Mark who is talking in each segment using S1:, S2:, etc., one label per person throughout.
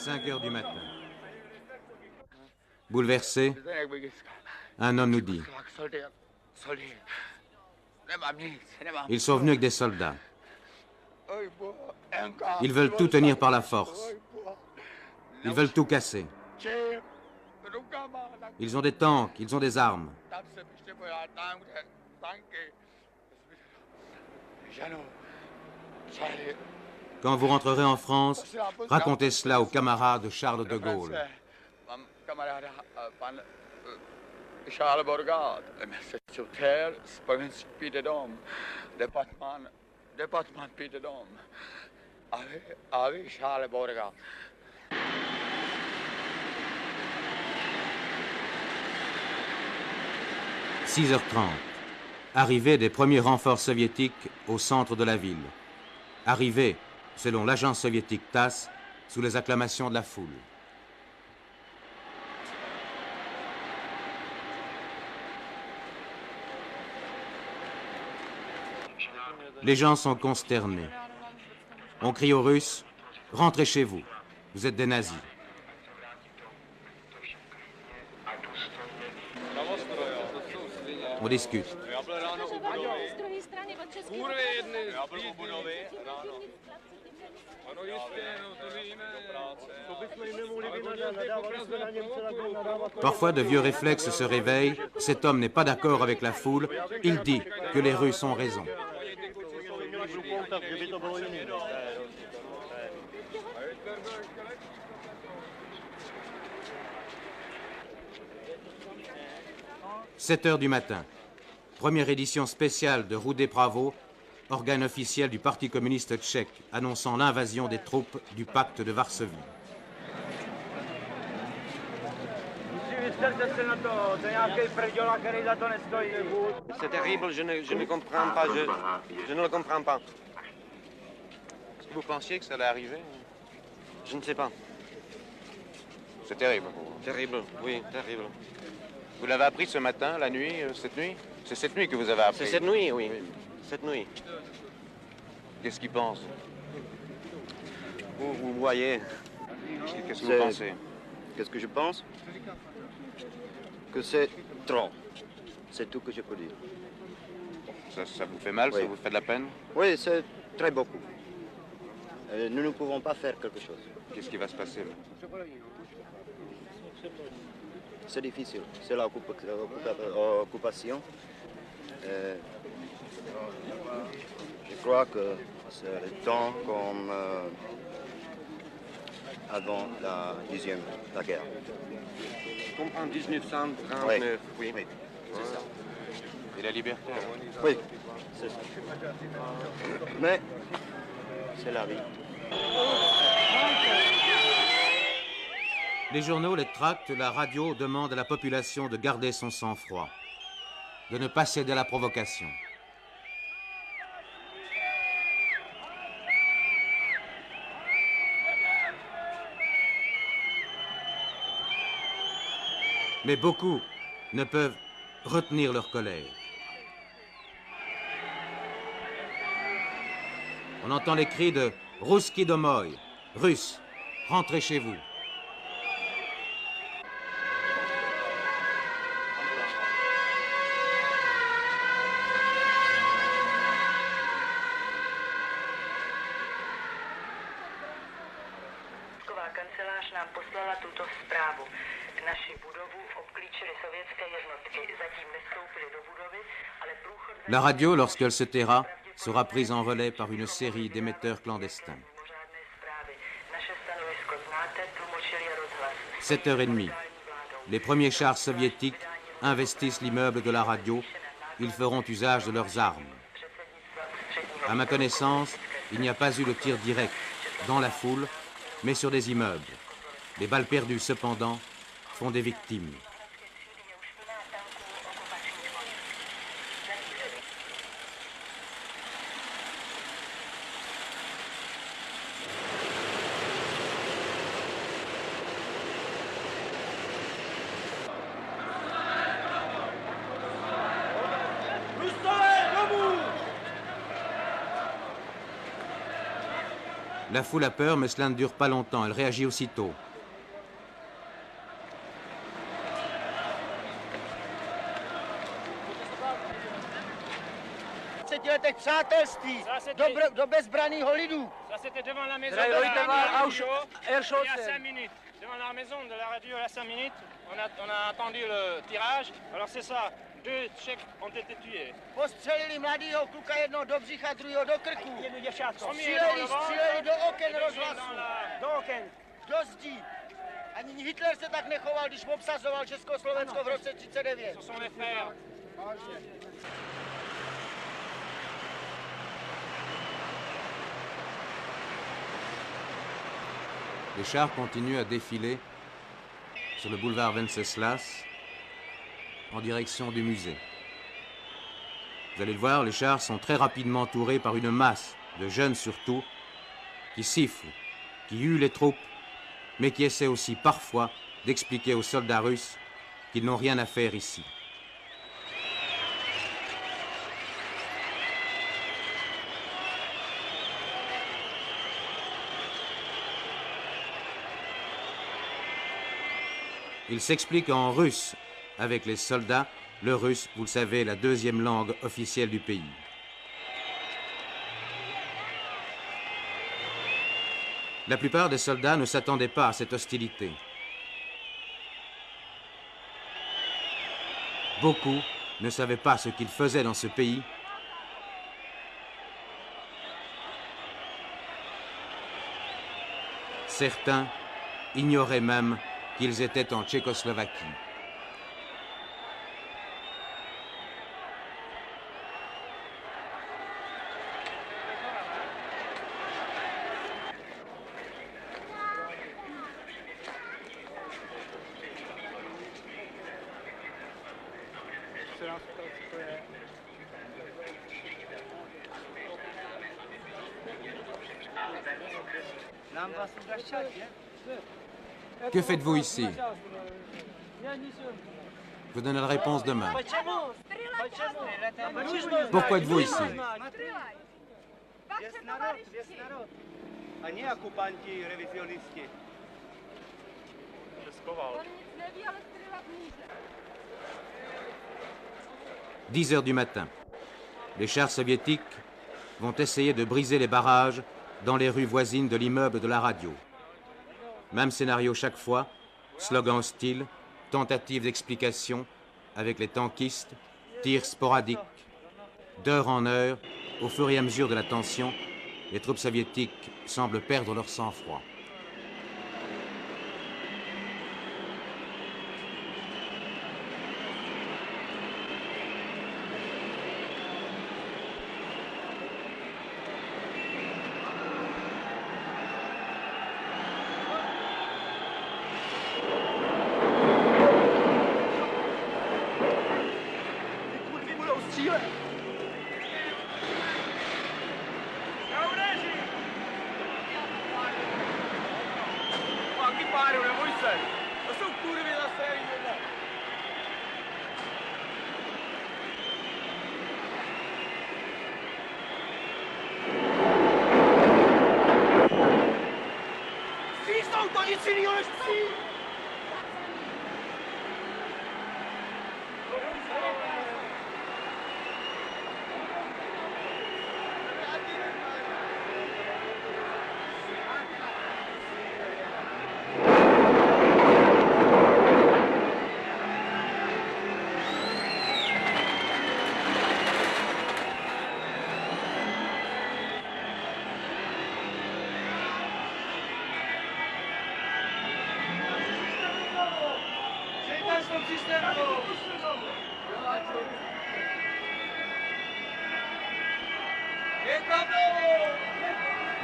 S1: 5 heures du matin. Bouleversé, un homme nous dit: ils sont venus avec des soldats. Ils veulent tout tenir par la force. Ils veulent tout casser. Ils ont des tanks, ils ont des armes. Quand vous rentrerez en France, racontez cela aux camarades de Charles de Gaulle.
S2: Charles Borgard, province Piedmont, département Piedmont. Avec Charles Borgard.
S1: « 6h30. Arrivée des premiers renforts soviétiques au centre de la ville. Arrivée, selon l'agence soviétique TASS, sous les acclamations de la foule. Les gens sont consternés. On crie aux Russes: « Rentrez chez vous, vous êtes des nazis. » On discute. Parfois, de vieux réflexes se réveillent. Cet homme n'est pas d'accord avec la foule. Il dit que les Russes ont raison. « 7 heures du matin. Première édition spéciale de Roudet Pravo, organe officiel du Parti communiste tchèque, annonçant l'invasion des troupes du pacte de Varsovie.
S3: C'est terrible, je ne comprends pas, je ne le comprends pas.
S1: Est-ce que vous pensiez que ça allait arriver?
S3: Je ne sais pas.
S1: C'est terrible pour vous.
S3: Terrible, oui, terrible.
S1: Vous l'avez appris ce matin, la nuit, cette nuit? C'est cette nuit que vous avez appris?
S3: C'est cette nuit, oui. Cette nuit.
S1: Qu'est-ce qu'il pense?
S3: Vous voyez.
S1: Qu'est-ce que vous pensez?
S3: Qu'est-ce que je pense? Que c'est trop. C'est tout que je peux dire.
S1: Ça vous fait mal, oui. Ça vous fait de la peine?
S3: Oui, c'est très beaucoup. Nous ne pouvons pas faire quelque chose.
S1: Qu'est-ce qui va se passer là?
S3: C'est difficile. C'est l'occupation. Je crois que c'est le temps comme avant la guerre. Comme en 1939, oui.
S1: Oui. C'est ça. Et la liberté?
S3: Oui, c'est ça. Mais c'est la vie.
S1: Les journaux, les tracts, la radio demandent à la population de garder son sang-froid, de ne pas céder à la provocation. Mais beaucoup ne peuvent retenir leur colère. On entend les cris de « Rousski domoy », « Russes, rentrez chez vous ».
S4: Kancelář nám poslala tuto zprávu. Naši budovu obklíčily sovětské jednotky. Zatím nevstoupily do budovy, ale průchod...
S1: La radio, lorsqu'elle se taira, sera prise en relais par une série d'émetteurs clandestins. 7h30. Les premiers chars soviétiques investissent l'immeuble de la radio. Ils feront usage de leurs armes. À ma connaissance, il n'y a pas eu de tir direct dans la foule, mais sur des immeubles. Les balles perdues, cependant, font des victimes. La foule a peur, mais cela ne dure pas longtemps. Elle réagit aussitôt.
S5: Do bezbranného lidu.
S6: Ça c'était devant la maison de la radio il y a 5 minutes. Devant la maison de la radio il y a 5 minutes, on a attendu le tirage. Alors c'est ça, 2 Tchèques ont été tués.
S5: Postřelili mladýho kluka jednoho do břicha, druhého do krku.
S6: Jedno děvčátko.
S5: Stříleli do oken rozhlasu.
S6: Do oken.
S5: Do zdí. Ani Hitler se tak nechoval, když obsazoval Československo v roce 1939.
S6: Ce sont les frères.
S1: Les chars continuent à défiler sur le boulevard Wenceslas en direction du musée. Vous allez le voir, les chars sont très rapidement entourés par une masse de jeunes surtout qui sifflent, qui huent les troupes, mais qui essaient aussi parfois d'expliquer aux soldats russes qu'ils n'ont rien à faire ici. Il s'explique en russe avec les soldats. Le russe, vous le savez, est la deuxième langue officielle du pays. La plupart des soldats ne s'attendaient pas à cette hostilité. Beaucoup ne savaient pas ce qu'ils faisaient dans ce pays. Certains ignoraient même qu'ils étaient en Tchécoslovaquie. Que faites-vous ici? Je vous donne la réponse demain. Pourquoi êtes-vous ici?
S3: A nie okupanti, revizionisti.
S1: 10 heures du matin. Les chars soviétiques vont essayer de briser les barrages dans les rues voisines de l'immeuble de la radio. Même scénario chaque fois, slogan hostile, tentative d'explication avec les tankistes, tirs sporadiques. D'heure en heure, au fur et à mesure de la tension, les troupes soviétiques semblent perdre leur sang-froid.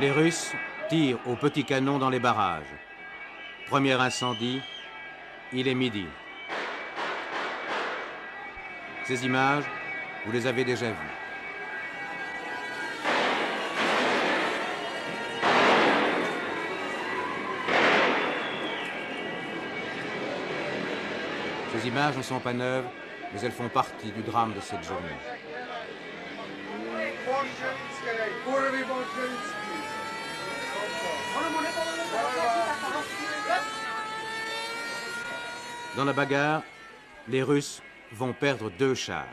S1: Les Russes tirent aux petits canons dans les barrages. Premier incendie, il est midi. Ces images, vous les avez déjà vues. Ces images ne sont pas neuves, mais elles font partie du drame de cette journée. Dans la bagarre, les Russes vont perdre 2 chars.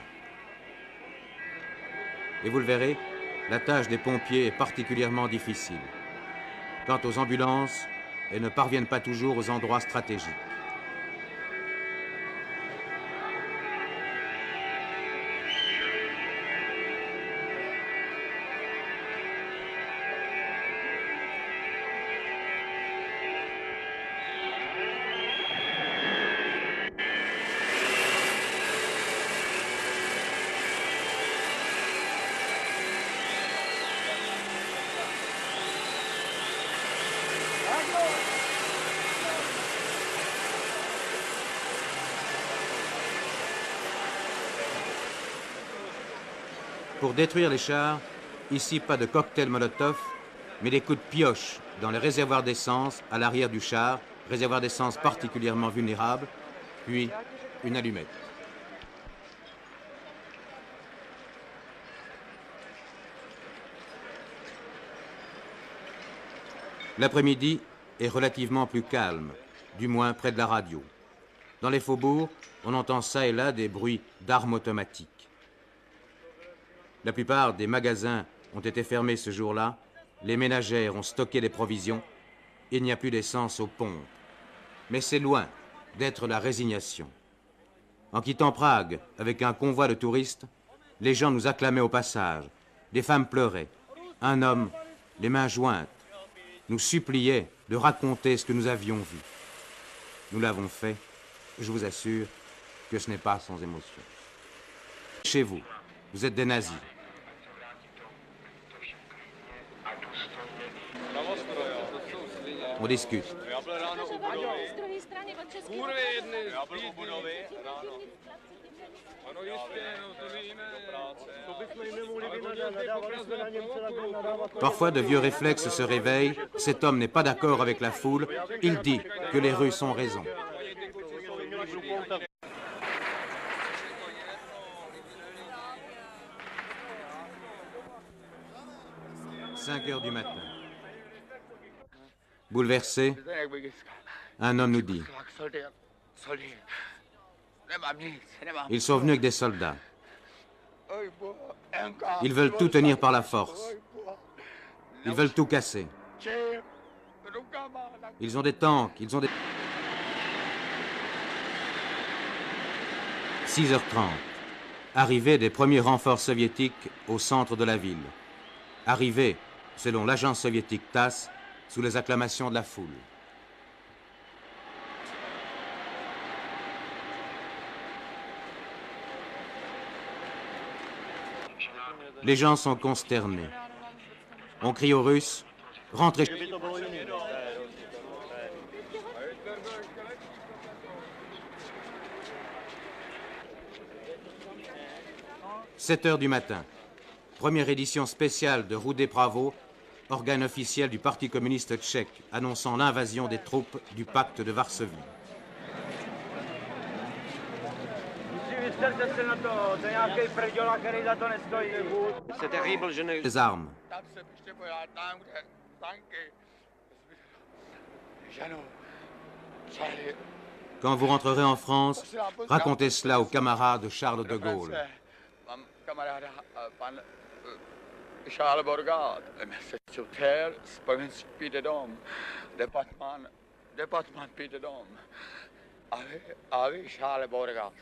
S1: Et vous le verrez, la tâche des pompiers est particulièrement difficile. Quant aux ambulances, elles ne parviennent pas toujours aux endroits stratégiques. Pour détruire les chars, ici pas de cocktail Molotov, mais des coups de pioche dans les réservoirs d'essence à l'arrière du char, réservoir d'essence particulièrement vulnérable, puis une allumette. L'après-midi est relativement plus calme, du moins près de la radio. Dans les faubourgs, on entend ça et là des bruits d'armes automatiques. La plupart des magasins ont été fermés ce jour-là, les ménagères ont stocké des provisions, il n'y a plus d'essence aux pompes. Mais c'est loin d'être la résignation. En quittant Prague avec un convoi de touristes, les gens nous acclamaient au passage, des femmes pleuraient, un homme, les mains jointes, nous suppliait de raconter ce que nous avions vu. Nous l'avons fait, je vous assure que ce n'est pas sans émotion. Chez vous, vous êtes des nazis. On discute. Parfois, de vieux réflexes se réveillent. Cet homme n'est pas d'accord avec la foule. Il dit que les Russes ont raison. 5 heures du matin. Bouleversé, un homme nous dit « Ils sont venus avec des soldats. Ils veulent tout tenir par la force. Ils veulent tout casser. Ils ont des tanks, ils ont des... » 6h30. Arrivée des premiers renforts soviétiques au centre de la ville. Arrivée, selon l'agence soviétique TASS, sous les acclamations de la foule. Les gens sont consternés. On crie aux Russes, rentrez. 7 heures du matin. Première édition spéciale de Rude Pravo, organe officiel du Parti communiste tchèque, annonçant l'invasion des troupes du pacte de Varsovie.
S3: C'est terrible, je ne...
S1: Les armes. Quand vous rentrerez en France, racontez cela aux camarades de Charles de Gaulle.
S2: Charles Borgard, Massachusetts, province Piedmont, département Piedmont. Avec Charles Borgard.